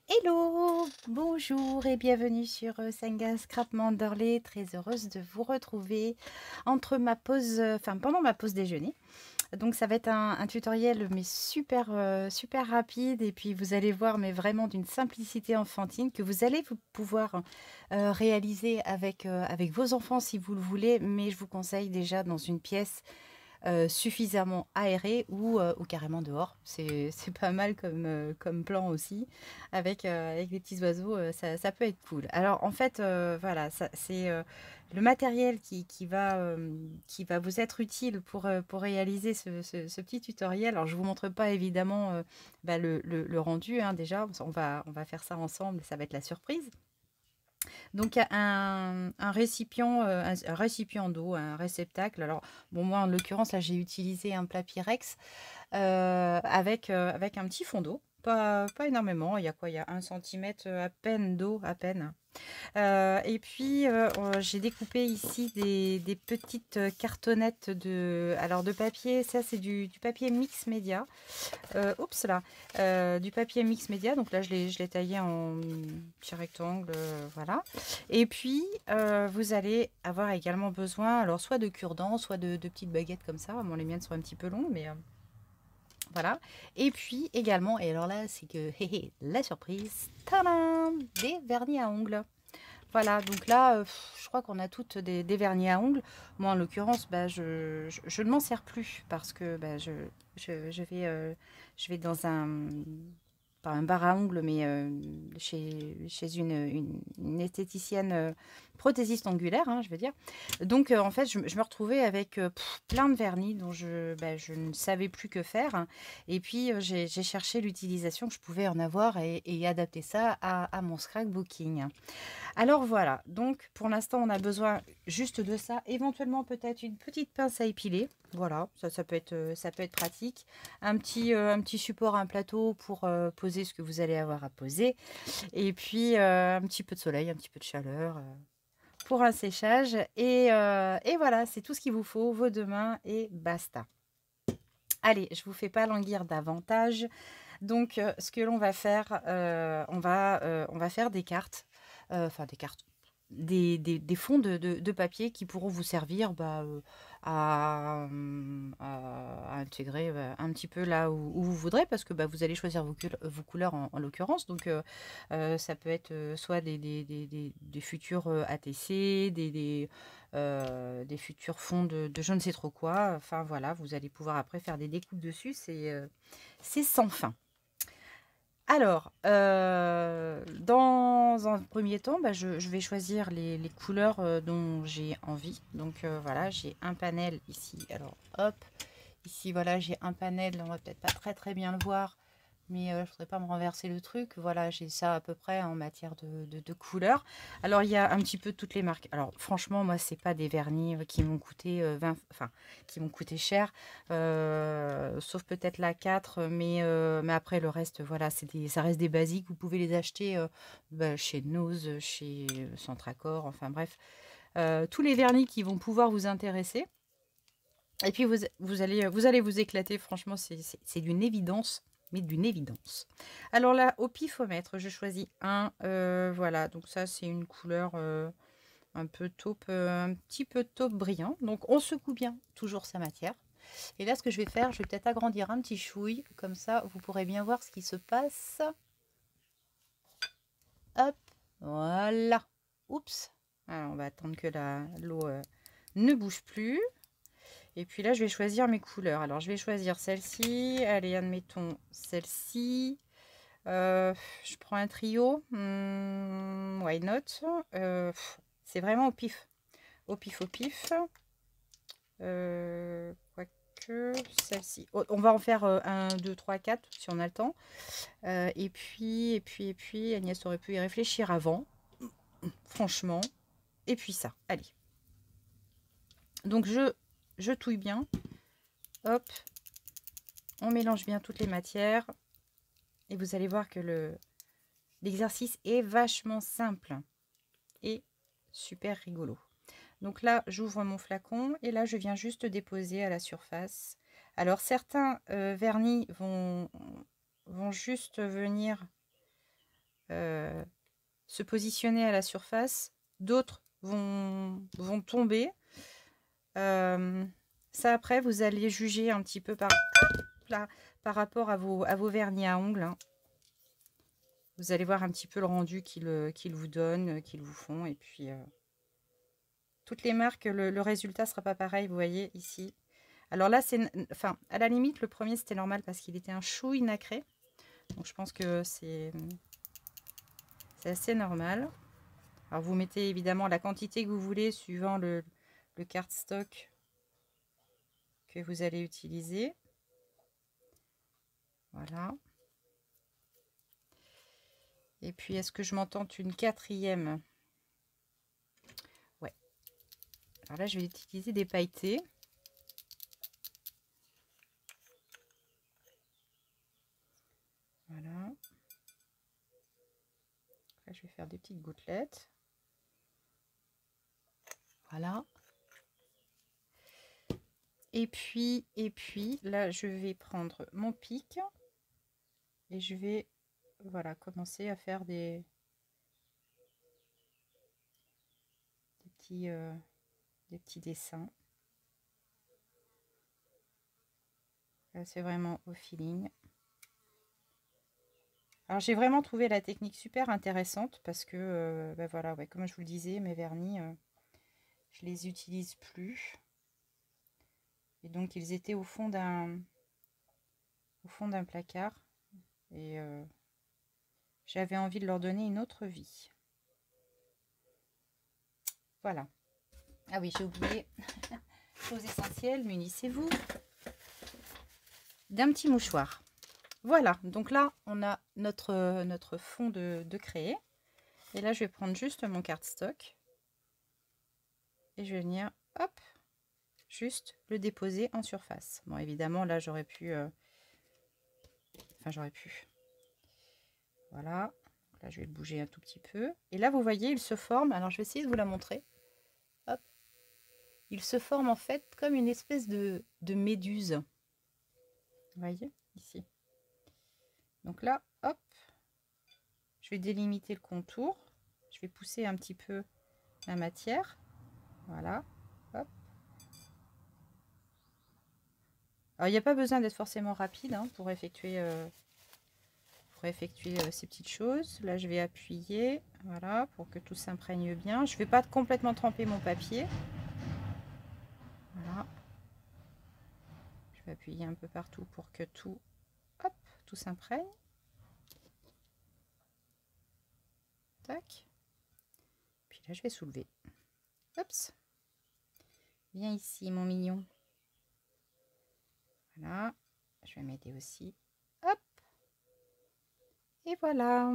Hello, bonjour et bienvenue sur Senga Scrap Manderley. Très heureuse de vous retrouver entre ma pause, pendant ma pause déjeuner. Donc ça va être un tutoriel mais super super rapide et puis vous allez voir mais vraiment d'une simplicité enfantine que vous allez pouvoir réaliser avec vos enfants si vous le voulez, mais je vous conseille déjà dans une pièce suffisamment aéré ou carrément dehors. C'est pas mal comme plan aussi. Avec les petits oiseaux, ça peut être cool. Alors en fait, voilà, c'est le matériel qui va vous être utile pour réaliser ce petit tutoriel. Alors je vous montre pas évidemment le rendu, hein, déjà, on va faire ça ensemble, ça va être la surprise. Donc un récipient, un récipient d'eau, un réceptacle. Alors bon, moi en l'occurrence là j'ai utilisé un plat Pyrex avec un petit fond d'eau. Pas énormément, il y a quoi? Il y a 1 centimètre à peine d'eau, à peine. Et puis, j'ai découpé ici des petites cartonnettes de papier. Ça, c'est du papier mix média. Oups là, du papier mix média. Donc là, je l'ai taillé en petit rectangle, voilà. Et puis, vous allez avoir également besoin, alors soit de cure-dents, soit de petites baguettes comme ça. Bon, les miennes sont un petit peu longues, mais voilà. Et puis également, et alors là, c'est que la surprise, tadam, des vernis à ongles. Voilà, donc là, je crois qu'on a toutes des vernis à ongles. Moi, en l'occurrence, je ne m'en sers plus parce que je vais dans pas un bar à ongles, mais chez une esthéticienne prothésiste angulaire, hein, je veux dire. Donc, en fait, je me retrouvais avec plein de vernis dont je ne savais plus que faire, hein. Et puis, j'ai cherché l'utilisation que je pouvais en avoir et adapter ça à mon scrapbooking. Alors voilà, donc pour l'instant on a besoin juste de ça, éventuellement peut-être une petite pince à épiler, voilà, ça peut être pratique, un petit support, un plateau pour poser ce que vous allez avoir à poser, et puis un petit peu de soleil, un petit peu de chaleur pour un séchage, et voilà, c'est tout ce qu'il vous faut, vos deux mains et basta. Allez, je vous fais pas languir davantage. Donc, ce que l'on va faire, on va faire des cartes, des cartes, des fonds de papier qui pourront vous servir à intégrer un petit peu là où vous voudrez, parce que vous allez choisir vos couleurs en l'occurrence. Donc, ça peut être soit des futurs ATC, des futurs fonds de je ne sais trop quoi. Enfin voilà, vous allez pouvoir après faire des découpes dessus, c'est sans fin. Alors, dans un premier temps, je vais choisir les couleurs dont j'ai envie. Donc voilà, j'ai un panel ici. Alors hop, ici voilà, j'ai un panel. On va peut-être pas très bien le voir, mais je voudrais pas me renverser le truc. Voilà, j'ai ça à peu près en matière de couleurs. Alors il y a un petit peu toutes les marques. Alors franchement, moi c'est pas des vernis qui m'ont coûté qui m'ont coûté cher, sauf peut-être la 4, mais après le reste, voilà, ça reste des basiques. Vous pouvez les acheter chez Nose, chez Centracor, enfin bref, tous les vernis qui vont pouvoir vous intéresser. Et puis vous allez vous éclater, franchement, c'est d'une évidence, mais d'une évidence. Alors là, au pifomètre, je choisis un, voilà, donc ça c'est une couleur un peu taupe, un petit peu taupe brillant. Donc on secoue bien toujours sa matière. Et là, ce que je vais faire, je vais peut-être agrandir un petit chouille, comme ça vous pourrez bien voir ce qui se passe. Hop, voilà. Oups. Alors on va attendre que l'eau ne bouge plus. Et puis là, je vais choisir mes couleurs. Alors, je vais choisir celle-ci. Allez, admettons celle-ci. Je prends un trio. Why not? C'est vraiment au pif. Au pif, au pif. Quoique, celle-ci. Oh, on va en faire 1, 2, 3, 4, si on a le temps. Et puis, Agnès aurait pu y réfléchir avant. Franchement. Et puis ça. Allez. Donc, je touille bien. Hop. On mélange bien toutes les matières. Et vous allez voir que l'exercice est vachement simple et super rigolo. Donc là, j'ouvre mon flacon et là, je viens juste déposer à la surface. Alors, certains vernis vont juste venir se positionner à la surface, d'autres vont tomber. Ça, après, vous allez juger un petit peu par rapport à vos vernis à ongles. Hein. Vous allez voir un petit peu le rendu qu'ils vous donnent, qu'ils vous font. Et puis, toutes les marques, le résultat ne sera pas pareil, vous voyez, ici. Alors là, enfin, à la limite, le premier, c'était normal parce qu'il était un chouille nacré. Donc, je pense que c'est assez normal. Alors, vous mettez évidemment la quantité que vous voulez suivant le cardstock que vous allez utiliser. Voilà. Et puis, est-ce que je m'entends une quatrième? Ouais. Alors là, je vais utiliser des pailletés. Voilà. Là, je vais faire des petites gouttelettes. Voilà. Et puis, là, je vais prendre mon pic et je vais, voilà, commencer à faire des petits dessins. Là, c'est vraiment au feeling. Alors, j'ai vraiment trouvé la technique super intéressante parce que, ben voilà, ouais, comme je vous le disais, mes vernis, je les utilise plus. Et donc, ils étaient au fond d'un placard. Et j'avais envie de leur donner une autre vie. Voilà. Ah oui, j'ai oublié. Chose essentielle, munissez-vous d'un petit mouchoir. Voilà, donc là, on a notre fond de créé. Et là, je vais prendre juste mon cardstock. Et je vais venir, hop, juste le déposer en surface. Bon, évidemment, là, j'aurais pu... Enfin, j'aurais pu... Voilà. Donc là, je vais le bouger un tout petit peu. Et là, vous voyez, il se forme. Alors, je vais essayer de vous la montrer. Hop. Il se forme, en fait, comme une espèce de méduse. Vous voyez, ici. Donc là, hop. Je vais délimiter le contour. Je vais pousser un petit peu la matière. Voilà. Hop. Alors, il n'y a pas besoin d'être forcément rapide hein, pour effectuer ces petites choses. Là, je vais appuyer, voilà, pour que tout s'imprègne bien. Je ne vais pas complètement tremper mon papier. Voilà. Je vais appuyer un peu partout pour que tout s'imprègne. Tac. Puis là, je vais soulever. Oups. Viens ici, mon mignon. Voilà. Je vais m'aider aussi. Hop. Et voilà.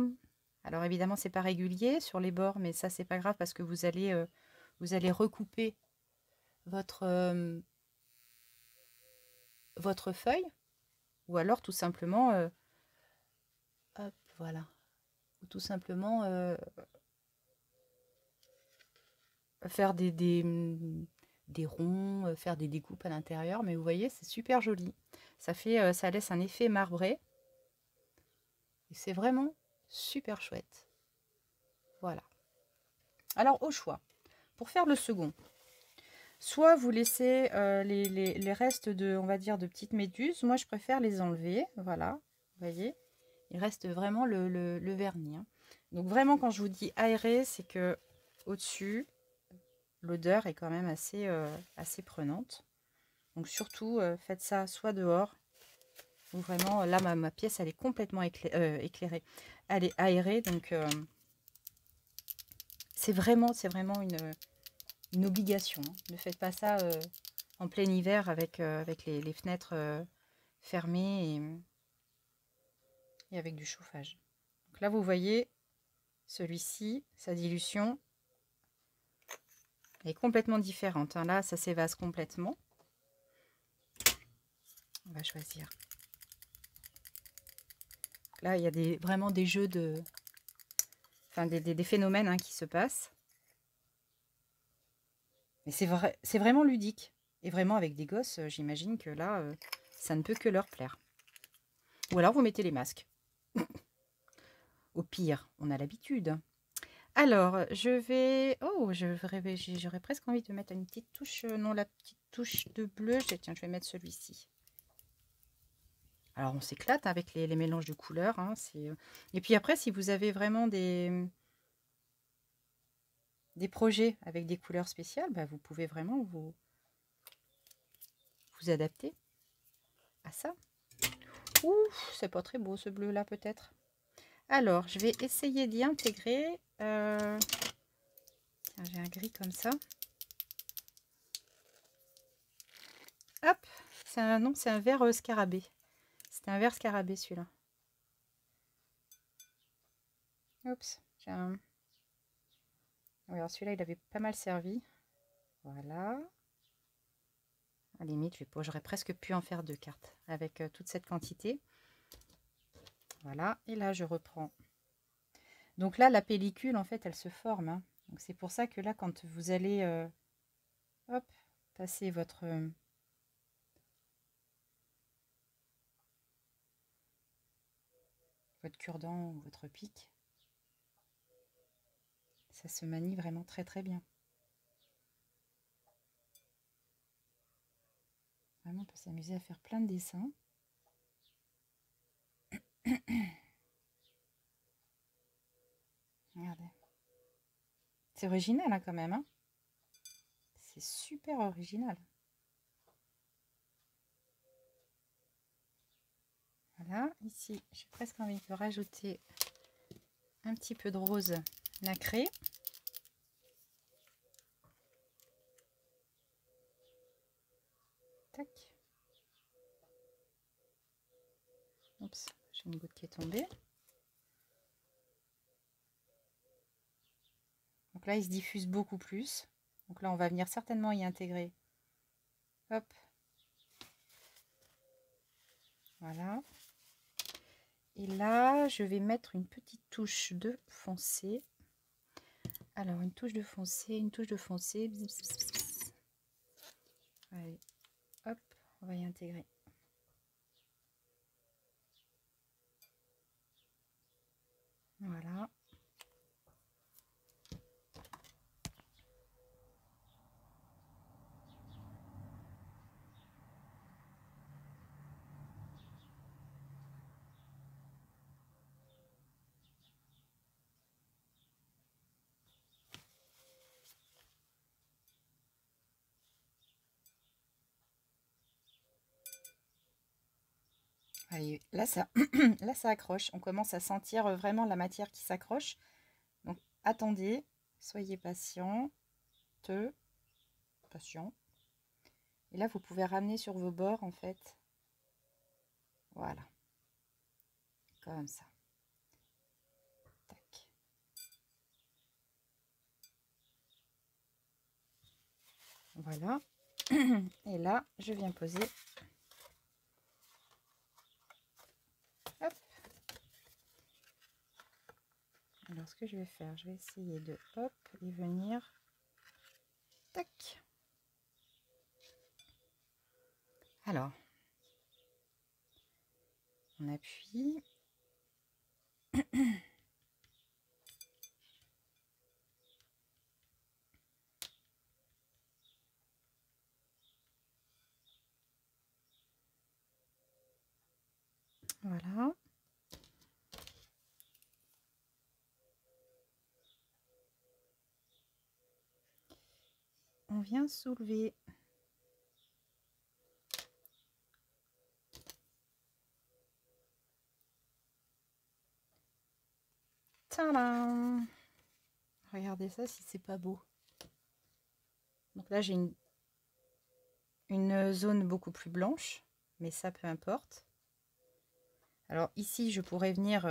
Alors évidemment, c'est pas régulier sur les bords, mais ça, c'est pas grave parce que vous allez recouper votre feuille. Ou alors tout simplement, hop, voilà. Ou tout simplement faire des ronds, faire des découpes à l'intérieur. Mais vous voyez, c'est super joli. Ça fait, ça laisse un effet marbré. Et c'est vraiment super chouette. Voilà. Alors, au choix. Pour faire le second, soit vous laissez les restes de, on va dire, de petites méduses. Moi, je préfère les enlever. Voilà. Vous voyez, il reste vraiment le vernis. Hein. Donc, vraiment, quand je vous dis aérer, c'est que au-dessus, l'odeur est quand même assez prenante. Donc, surtout, faites ça soit dehors, ou vraiment, là, ma pièce, elle est complètement éclairée. Elle est aérée, donc c'est vraiment une obligation. Hein. Ne faites pas ça en plein hiver avec les fenêtres fermées et avec du chauffage. Donc là, vous voyez, celui-ci, sa dilution est complètement différente. Hein. Là, ça s'évase complètement. On va choisir. Là, il y a vraiment des jeux de... Enfin, des phénomènes hein, qui se passent. Mais c'est vraiment ludique. Et vraiment, avec des gosses, j'imagine que là, ça ne peut que leur plaire. Ou alors, vous mettez les masques. Au pire, on a l'habitude. Alors, je vais... Oh, j'aurais presque envie de mettre une petite touche... non, la petite touche de bleu. Tiens, je vais mettre celui-ci. Alors, on s'éclate avec les mélanges de couleurs. Hein, et puis après, si vous avez vraiment des projets avec des couleurs spéciales, bah, vous pouvez vraiment vous adapter à ça. Ouh, c'est pas très beau ce bleu-là, peut-être. Alors, je vais essayer d'y intégrer... Tiens, j'ai un gris comme ça. Hop, c'est un vert scarabée. C'était un vert scarabée celui-là. Oups, j'ai un... Oui, alors celui-là, il avait pas mal servi. Voilà. À la limite, j'aurais presque pu en faire 2 cartes avec toute cette quantité. Voilà, et là, je reprends. Donc là, la pellicule, en fait, elle se forme. Hein. Donc c'est pour ça que là, quand vous allez hop, passer votre... votre cure-dent ou votre pic, ça se manie vraiment très très bien. Vraiment, on peut s'amuser à faire plein de dessins. Regardez. C'est original hein, quand même. Hein, c'est super original. Voilà, ici, j'ai presque envie de rajouter un petit peu de rose nacré. Tac. Oups, j'ai une goutte qui est tombée. Donc là, il se diffuse beaucoup plus. Donc là, on va venir certainement y intégrer. Hop. Voilà. Et là, je vais mettre une petite touche de foncé. Alors, une touche de foncé, une touche de foncé. Allez, hop, on va y intégrer. Voilà. Allez, là ça, là ça accroche. On commence à sentir vraiment la matière qui s'accroche. Donc attendez, soyez patient. Patient. Et là vous pouvez ramener sur vos bords en fait. Voilà. Comme ça. Tac. Voilà. Et là, je viens poser. Hop. Alors, ce que je vais faire, je vais essayer de hop et venir. Tac. Alors, on appuie. Voilà. On vient soulever. Tadam! Regardez ça si c'est pas beau. Donc là, j'ai une zone beaucoup plus blanche, mais ça, peu importe. Alors ici, je pourrais venir,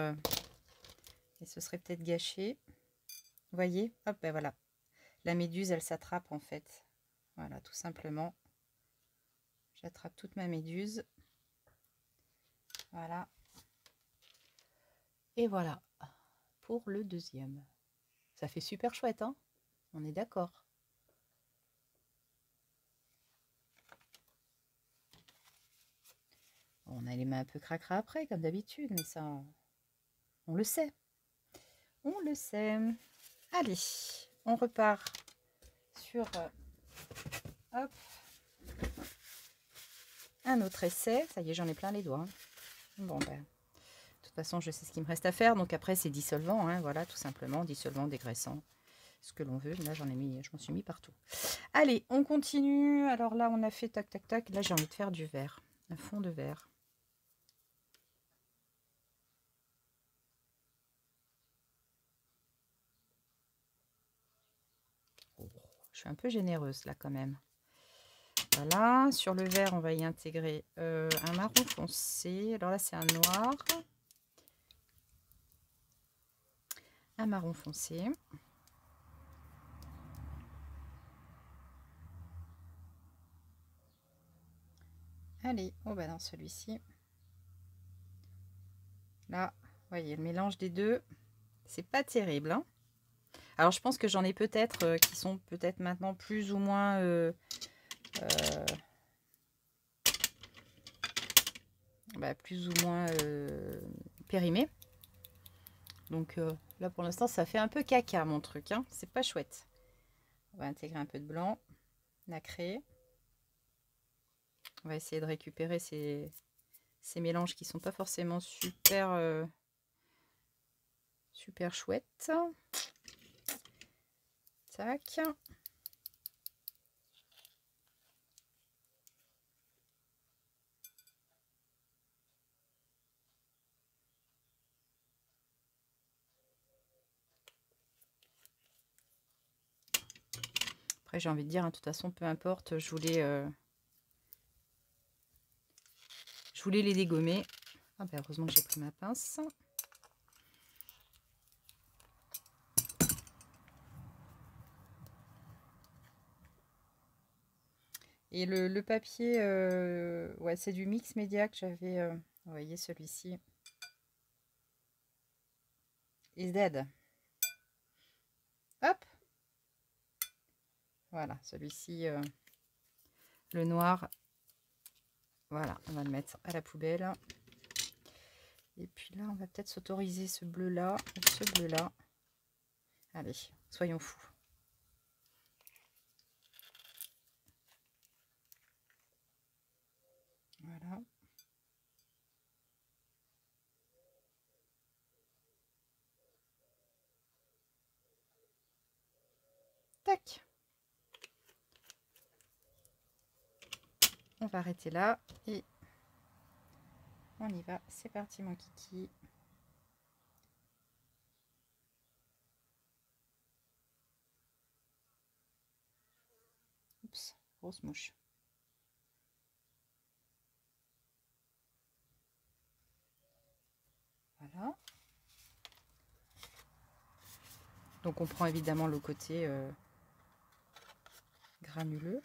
et ce serait peut-être gâché. Vous voyez? Hop, ben voilà. La méduse, elle s'attrape en fait. Voilà, tout simplement. J'attrape toute ma méduse. Voilà. Et voilà pour le deuxième. Ça fait super chouette, hein? On est d'accord. On a les mains un peu cracra après, comme d'habitude, mais ça, on le sait. On le sait. Allez, on repart sur hop, un autre essai. Ça y est, j'en ai plein les doigts. Bon, ben, de toute façon, je sais ce qu'il me reste à faire. Donc après, c'est dissolvant. Hein, voilà, tout simplement. Dissolvant, dégraissant. Ce que l'on veut. Là, je m'en suis mis partout. Allez, on continue. Alors là, on a fait tac, tac, tac. Là, j'ai envie de faire du vert. Un fond de vert. Je suis un peu généreuse là quand même. Voilà, sur le vert, on va y intégrer un marron foncé. Alors là, c'est un noir. Un marron foncé. Allez, on va dans celui-ci. Là, vous voyez, le mélange des deux, c'est pas terrible. Hein. Alors, je pense que j'en ai peut-être qui sont peut-être maintenant plus ou moins... plus ou moins périmés. Donc là, pour l'instant, ça fait un peu caca, mon truc. Hein. C'est pas chouette. On va intégrer un peu de blanc nacré. On va essayer de récupérer ces mélanges qui sont pas forcément super super chouettes. Tac. Après, j'ai envie de dire, hein, de toute façon, peu importe, je voulais les dégommer. Ah ben, heureusement que j'ai pris ma pince. Et le papier, ouais, c'est du Mix Media que j'avais, vous voyez celui-ci. Is dead. Hop. Voilà, celui-ci, le noir. Voilà, on va le mettre à la poubelle. Et puis là, on va peut-être s'autoriser ce bleu-là, ce bleu-là. Allez, soyons fous. Voilà. Tac. On va arrêter là et on y va. C'est parti, mon kiki. Oups, grosse mouche. Voilà. Donc on prend évidemment le côté granuleux.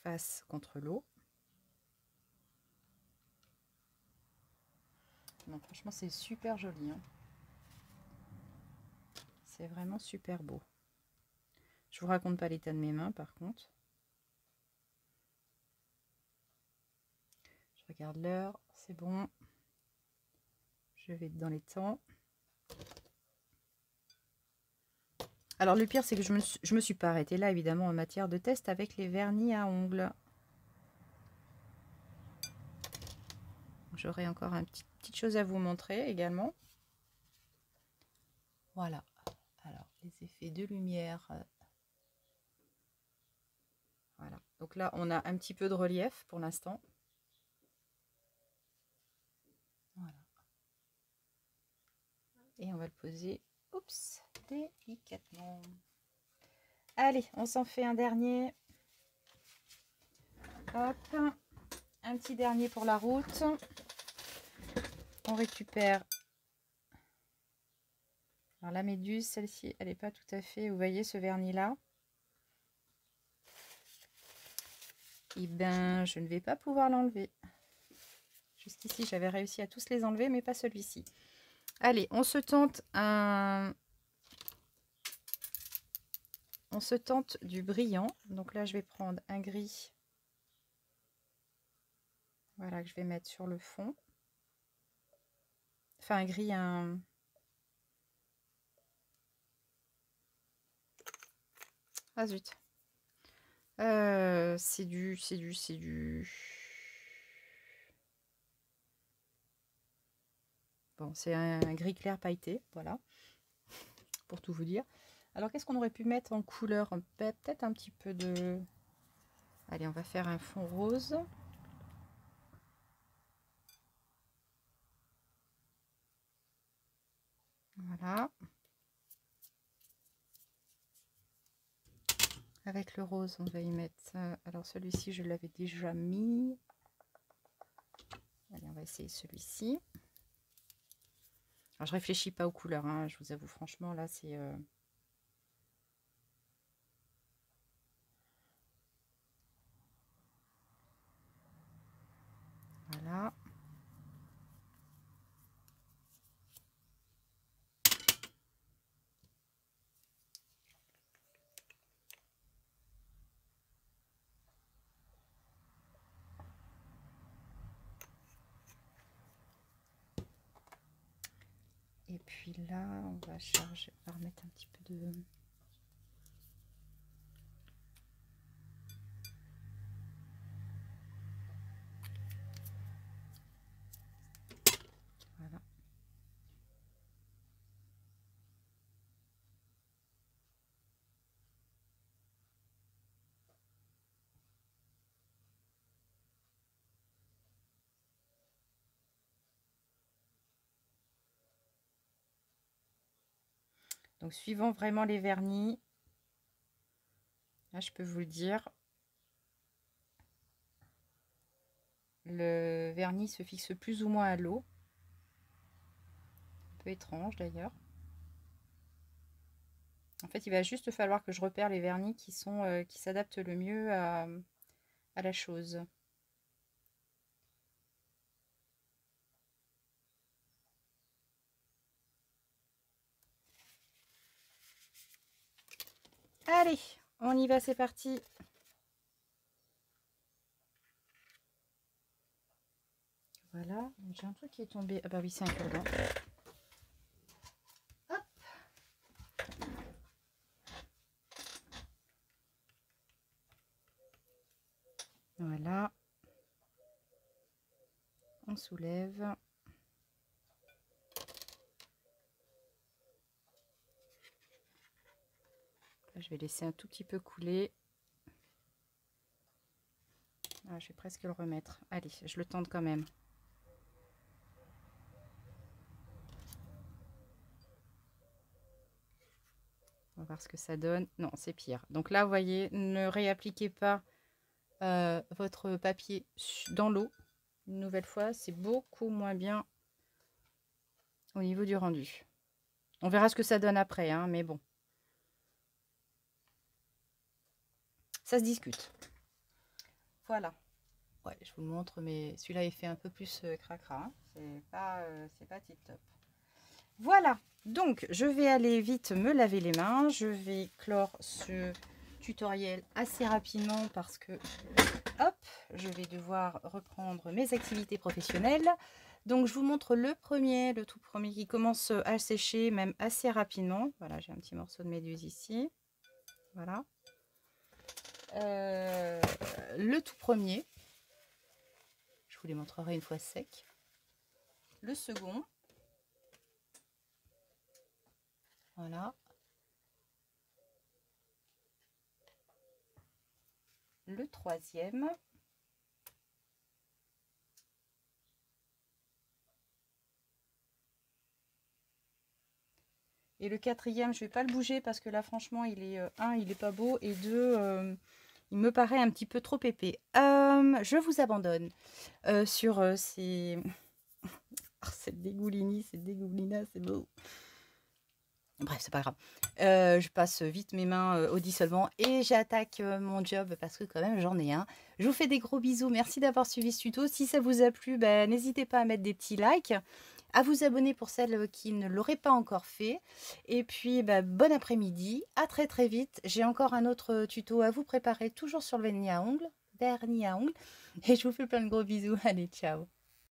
Face contre l'eau. Non, franchement, c'est super joli. Hein. C'est vraiment super beau. Je vous raconte pas l'état de mes mains, par contre. Je regarde l'heure, c'est bon. Je vais être dans les temps. Alors, le pire, c'est que je me suis pas arrêtée là, évidemment, en matière de test avec les vernis à ongles. J'aurai encore une petite chose à vous montrer également. Voilà. Alors, les effets de lumière. Voilà. Donc là, on a un petit peu de relief pour l'instant. Voilà. Et on va le poser, oups, délicatement. Allez, on s'en fait un dernier. Hop, un petit dernier pour la route. On récupère. Alors la méduse, celle-ci, elle n'est pas tout à fait. Vous voyez ce vernis-là? Eh bien, je ne vais pas pouvoir l'enlever. Jusqu'ici, j'avais réussi à tous les enlever, mais pas celui-ci. Allez, on se tente un... On se tente du brillant. Donc là, je vais prendre un gris. Voilà, que je vais mettre sur le fond. Enfin, un gris, un... Ah zut. C'est du... Bon, c'est un gris clair pailleté, voilà. Pour tout vous dire. Alors, qu'est-ce qu'on aurait pu mettre en couleur? Peut-être un petit peu de... Allez, on va faire un fond rose. Voilà. Avec le rose, on va y mettre... alors, celui-ci, je l'avais déjà mis. Allez, on va essayer celui-ci. Alors, je réfléchis pas aux couleurs, hein, je vous avoue, franchement, là, c'est... Voilà. Et puis là, on va charger, on va remettre un petit peu de... Voilà. Donc, suivant vraiment les vernis, là, je peux vous le dire, le vernis se fixe plus ou moins à l'eau. Un peu étrange d'ailleurs. En fait, il va juste falloir que je repère les vernis qui sont qui s'adaptent le mieux à la chose. Allez, on y va, c'est parti. Voilà, j'ai un truc qui est tombé. Ah bah oui, c'est un cure-dent. Hop. Voilà. On soulève. Là, je vais laisser un tout petit peu couler. Ah, je vais presque le remettre. Allez, je le tente quand même. On va voir ce que ça donne. Non, c'est pire. Donc là, vous voyez, ne réappliquez pas votre papier dans l'eau. Une nouvelle fois, c'est beaucoup moins bien au niveau du rendu. On verra ce que ça donne après, hein, mais bon. Ça se discute. Voilà. Ouais, je vous le montre, mais celui-là, il fait un peu plus cracra. Hein. C'est pas tip top. Voilà. Donc, je vais aller vite me laver les mains. Je vais clore ce tutoriel assez rapidement parce que, hop, je vais devoir reprendre mes activités professionnelles. Donc, je vous montre le tout premier qui commence à sécher, même assez rapidement. Voilà, j'ai un petit morceau de méduse ici. Voilà. Le tout premier, je vous les montrerai une fois sec. Le second, voilà. Le troisième. Et le quatrième, je vais pas le bouger parce que là, franchement, il est il est pas beau, et deux, il me paraît un petit peu trop épais. Je vous abandonne sur ces... Oh, cette dégoulinie, cette dégoulina, c'est beau. Bref, c'est pas grave. Je passe vite mes mains au dissolvant et j'attaque mon job parce que quand même j'en ai un. Je vous fais des gros bisous. Merci d'avoir suivi ce tuto. Si ça vous a plu, n'hésitez pas à mettre des petits likes, à vous abonner pour celles qui ne l'auraient pas encore fait. Et puis, bon après-midi. À très très vite. J'ai encore un autre tuto à vous préparer, toujours sur le vernis à ongles. Et je vous fais plein de gros bisous. Allez, ciao.